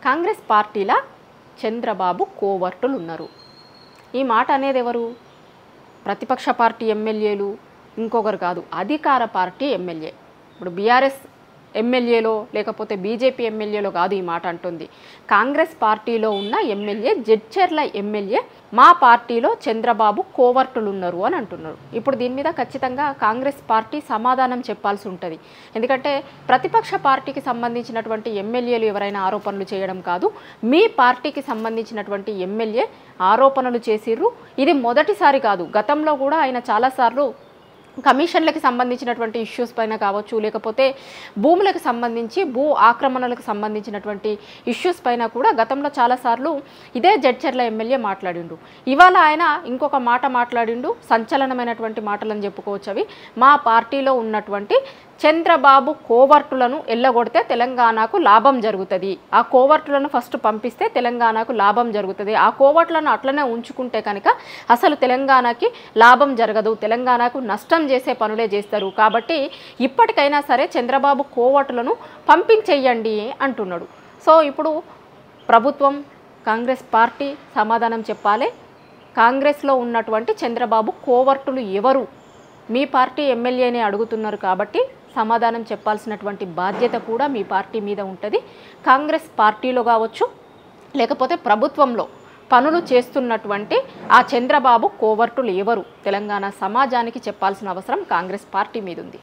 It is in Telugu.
కాంగ్రెస్ పార్టీలో చంద్రబాబు కోవర్టులు ఉన్నారు. ఈ మాట అనేది ఎవరు? ప్రతిపక్ష పార్టీ ఎమ్మెల్యేలు, ఇంకొకరు కాదు, అధికార పార్టీ ఎమ్మెల్యే. ఇప్పుడు బీఆర్ఎస్ ఎమ్మెల్యేలో లేకపోతే బీజేపీ ఎమ్మెల్యేలో కాదు ఈ మాట అంటుంది. కాంగ్రెస్ పార్టీలో ఉన్న ఎమ్మెల్యే, జడ్చర్ల ఎమ్మెల్యే మా పార్టీలో చంద్రబాబు కోవర్టులు ఉన్నారు అని అంటున్నారు. ఇప్పుడు దీని మీద ఖచ్చితంగా కాంగ్రెస్ పార్టీ సమాధానం చెప్పాల్సి ఉంటుంది. ఎందుకంటే ప్రతిపక్ష పార్టీకి సంబంధించినటువంటి ఎమ్మెల్యేలు ఎవరైనా ఆరోపణలు చేయడం కాదు, మీ పార్టీకి సంబంధించినటువంటి ఎమ్మెల్యే ఆరోపణలు చేసిర్రు. ఇది మొదటిసారి కాదు, గతంలో కూడా ఆయన చాలాసార్లు కమిషన్లకు సంబంధించినటువంటి ఇష్యూస్ పైన కావచ్చు, లేకపోతే భూములకు సంబంధించి భూ ఆక్రమణలకు సంబంధించినటువంటి ఇష్యూస్ పైన కూడా గతంలో చాలాసార్లు ఇదే జడ్చర్ల ఎమ్మెల్యే మాట్లాడిండు. ఇవాళ ఆయన ఇంకొక మాట మాట్లాడిండు, సంచలనమైనటువంటి మాటలని చెప్పుకోవచ్చు అవి. మా పార్టీలో ఉన్నటువంటి చంద్రబాబు కోవర్టులను ఎల్లగొడితే తెలంగాణకు లాభం జరుగుతుంది, ఆ కోవర్టులను ఫస్ట్ పంపిస్తే తెలంగాణకు లాభం జరుగుతుంది, ఆ కోవర్టులను అట్లనే ఉంచుకుంటే కనుక అసలు తెలంగాణకి లాభం జరగదు, తెలంగాణకు నష్టం చేసే పనులే చేస్తారు, కాబట్టి ఇప్పటికైనా సరే చంద్రబాబు కోవర్టులను పంపించేయండి అంటున్నాడు. సో ఇప్పుడు ప్రభుత్వం, కాంగ్రెస్ పార్టీ సమాధానం చెప్పాలి. కాంగ్రెస్లో ఉన్నటువంటి చంద్రబాబు కోవర్టులు ఎవరు? మీ పార్టీ ఎమ్మెల్యేనే అడుగుతున్నారు కాబట్టి సమాధానం చెప్పాల్సినటువంటి బాధ్యత కూడా మీ పార్టీ మీద ఉంటుంది. కాంగ్రెస్ పార్టీలో కావచ్చు, లేకపోతే ప్రభుత్వంలో పనులు చేస్తున్నటువంటి ఆ చంద్రబాబు కోవర్టులు ఎవరు? తెలంగాణ సమాజానికి చెప్పాల్సిన అవసరం కాంగ్రెస్ పార్టీ మీద ఉంది.